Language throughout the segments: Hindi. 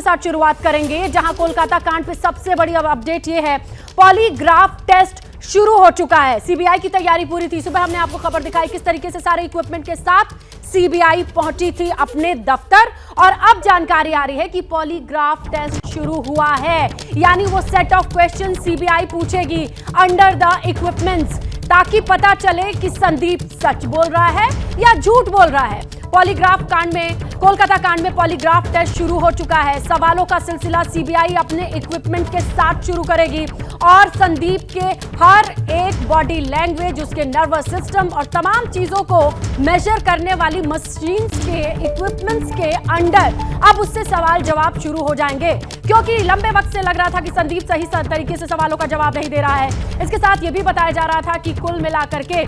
साथ शुरुआत करेंगे, जहां कोलकाता कांड पे सबसे बड़ी अपडेट ये है, पॉलीग्राफ टेस्ट शुरू हो चुका है। सीबीआई की तैयारी पूरी थी। सुबह हमने आपको खबर दिखाई किस तरीके से सारे इक्विपमेंट के साथ सीबीआई पहुंची थी अपने दफ्तर, और अब जानकारी आ रही है कि पॉलीग्राफ टेस्ट शुरू हुआ है। यानी वो सेट ऑफ क्वेश्चन सीबीआई पूछेगी अंडर द इक्विपमेंट्स, ताकि पता चले कि संदीप सच बोल रहा है या झूठ बोल रहा है। पॉलीग्राफ कांड में, कोलकाता कांड में पॉलीग्राफ टेस्ट शुरू हो चुका है। सवालों का सिलसिला सीबीआई अपने इक्विपमेंट के साथ शुरू करेगी और संदीप के हर एक बॉडी लैंग्वेज, उसके नर्वस सिस्टम और तमाम चीजों को मेजर करने वाली मशीन्स के इक्विपमेंट्स के अंडर अब उससे सवाल जवाब शुरू हो जाएंगे, क्योंकि लंबे वक्त से लग रहा था कि संदीप सही तरीके से सवालों का जवाब नहीं दे रहा है। इसके साथ यह भी बताया जा रहा था कि कुल मिलाकर के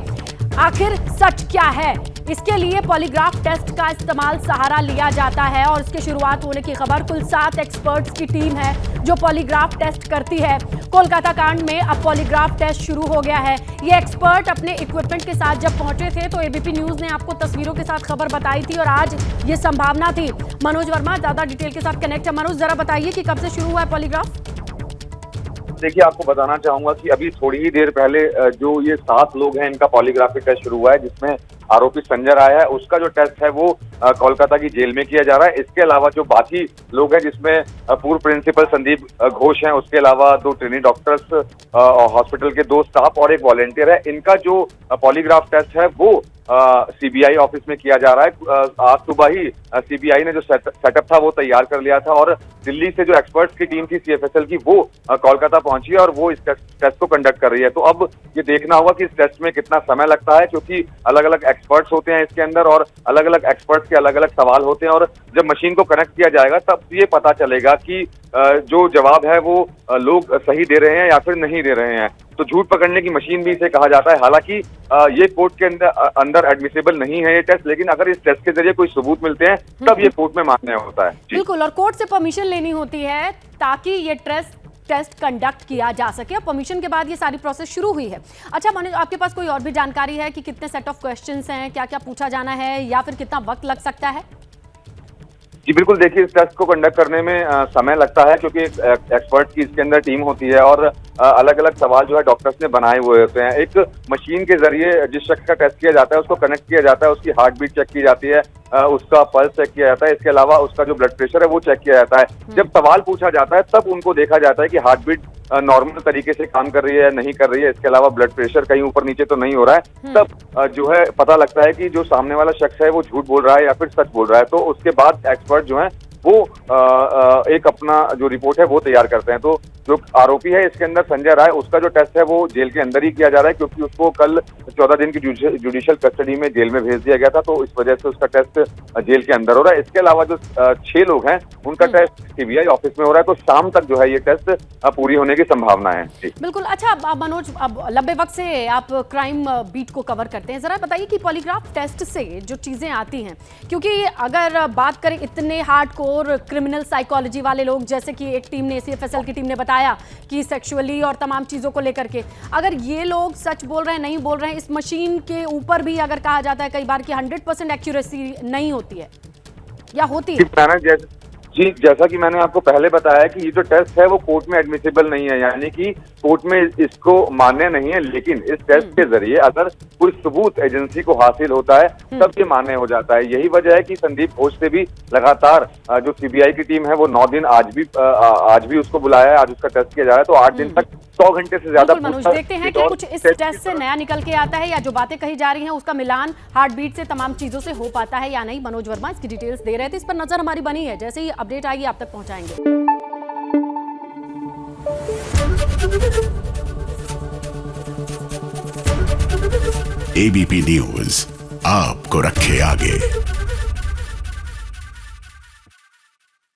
आखिर सच क्या है। इसके लिए पॉलीग्राफ टेस्ट का इस्तेमाल सहारा लिया जाता है और इसके शुरुआत होने की खबर, कुल 7 एक्सपर्ट्स की टीम है जो पॉलीग्राफ टेस्ट करती है। कोलकाता कांड में अब पॉलीग्राफ टेस्ट शुरू हो गया है। ये एक्सपर्ट अपने इक्विपमेंट के साथ जब पहुंचे थे तो एबीपी न्यूज ने आपको तस्वीरों के साथ खबर बताई थी और आज ये संभावना थी। मनोज वर्मा ज्यादा डिटेल के साथ कनेक्ट है। मनोज, जरा बताइए कि कब से शुरू हुआ है पॉलीग्राफ? देखिए, आपको बताना चाहूंगा कि अभी थोड़ी ही देर पहले जो ये 7 लोग हैं, इनका पॉलीग्राफी टेस्ट शुरू हुआ है, जिसमें आरोपी संजय राय है, उसका जो टेस्ट है वो कोलकाता की जेल में किया जा रहा है। इसके अलावा जो बाकी लोग हैं, जिसमें पूर्व प्रिंसिपल संदीप घोष हैं, उसके अलावा 2 ट्रेनी डॉक्टर्स, हॉस्पिटल के 2 स्टाफ और एक वॉलेंटियर है, इनका जो पॉलीग्राफ टेस्ट है वो सीबीआई ऑफिस में किया जा रहा है। आज सुबह ही सीबीआई ने जो सेटअप था वो तैयार कर लिया था और दिल्ली से जो एक्सपर्ट्स की टीम थी सीएफएसएल की, वो कोलकाता पहुंची है और वो इस टेस्ट को कंडक्ट कर रही है। तो अब ये देखना होगा कि इस टेस्ट में कितना समय लगता है, क्योंकि अलग अलग एक्सपर्ट्स होते हैं इसके अंदर और अलग अलग एक्सपर्ट्स के अलग अलग सवाल होते हैं, और जब मशीन को कनेक्ट किया जाएगा तब ये पता चलेगा कि जो जवाब है वो लोग सही दे रहे हैं या फिर नहीं दे रहे हैं। तो झूठ पकड़ने की मशीन भी इसे कहा जाता है। हालांकि ये कोर्ट के अंदर एडमिसिबल नहीं है ये टेस्ट, लेकिन अगर इस टेस्ट के जरिए कोई सबूत मिलते हैं तब ये कोर्ट में मान्य होता है। बिल्कुल, और कोर्ट से परमिशन लेनी होती है ताकि ये टेस्ट कंडक्ट किया जा सके, और परमिशन के बाद ये सारी प्रोसेस शुरू हुई है। अच्छा मनोज, आपके पास कोई और भी जानकारी है कि कितने सेट ऑफ क्वेश्चंस हैं, क्या क्या पूछा जाना है या फिर कितना वक्त लग सकता है? जी बिल्कुल, देखिए, इस टेस्ट को कंडक्ट करने में समय लगता है, क्योंकि एक्सपर्ट की इसके अंदर टीम होती है और अलग अलग सवाल जो है डॉक्टर्स ने बनाए हुए होते हैं। एक मशीन के जरिए जिस शख्स का टेस्ट किया जाता है उसको कनेक्ट किया जाता है, उसकी हार्ट बीट चेक की जाती है, उसका पल्स चेक किया जाता है, इसके अलावा उसका जो ब्लड प्रेशर है वो चेक किया जाता है। जब सवाल पूछा जाता है तब उनको देखा जाता है कि हार्ट बीट नॉर्मल तरीके से काम कर रही है या नहीं कर रही है, इसके अलावा ब्लड प्रेशर कहीं ऊपर नीचे तो नहीं हो रहा है। तब जो है पता लगता है कि जो सामने वाला शख्स है वो झूठ बोल रहा है या फिर सच बोल रहा है। तो उसके बाद एक्सपर्ट जो है वो एक अपना जो रिपोर्ट है वो तैयार करते हैं। तो जो आरोपी है इसके अंदर संजय राय, उसका जो टेस्ट है वो जेल के अंदर ही किया जा रहा है, क्योंकि उसको कल 14 दिन की जुडिशियल कस्टडी में जेल में भेज दिया गया था, तो इस वजह से उसका टेस्ट जेल के अंदर हो रहा है। इसके अलावा जो 6 लोग हैं उनका टेस्ट सीबीआई ऑफिस में हो रहा है, तो शाम तक जो है ये टेस्ट पूरी होने की संभावना है। बिल्कुल। अच्छा मनोज, अब लंबे वक्त से आप क्राइम बीट को कवर करते हैं, जरा बताइए कि पॉलीग्राफ टेस्ट से जो चीजें आती हैं, क्योंकि अगर बात करें इतने हार्डकोर क्रिमिनल साइकोलॉजी वाले लोग, जैसे कि एक टीम ने, सीएफएसएल की टीम ने बताया कि सेक्सुअली और तमाम चीजों को लेकर के, अगर ये लोग सच बोल रहे हैं नहीं बोल रहे हैं, इस मशीन के ऊपर भी अगर कहा जाता है कई बार कि 100% एक्यूरेसी नहीं होती है या होती है? जी, जैसा कि मैंने आपको पहले बताया कि ये जो टेस्ट है वो कोर्ट में एडमिसिबल नहीं है, यानी कि कोर्ट में इसको मान्य नहीं है, लेकिन इस टेस्ट के जरिए अगर कोई सबूत एजेंसी को हासिल होता है तब ये मान्य हो जाता है। यही वजह है कि संदीप घोष से भी लगातार जो सीबीआई की टीम है वो 9 दिन आज भी उसको बुलाया है, आज उसका टेस्ट किया जा रहा है, तो 8 दिन तक 100 घंटे से ज्यादा। मनोज, देखते हैं कि कुछ इस टेस्ट से नया निकल के आता है या जो बातें कही जा रही हैं उसका मिलान हार्ट बीट से तमाम चीजों से हो पाता है या नहीं। मनोज वर्मा इसकी डिटेल्स दे रहे थे, इस पर नजर हमारी बनी है, जैसे ही अपडेट आएगी आप तक पहुंचाएंगे। एबीपी न्यूज आपको रखे आगे।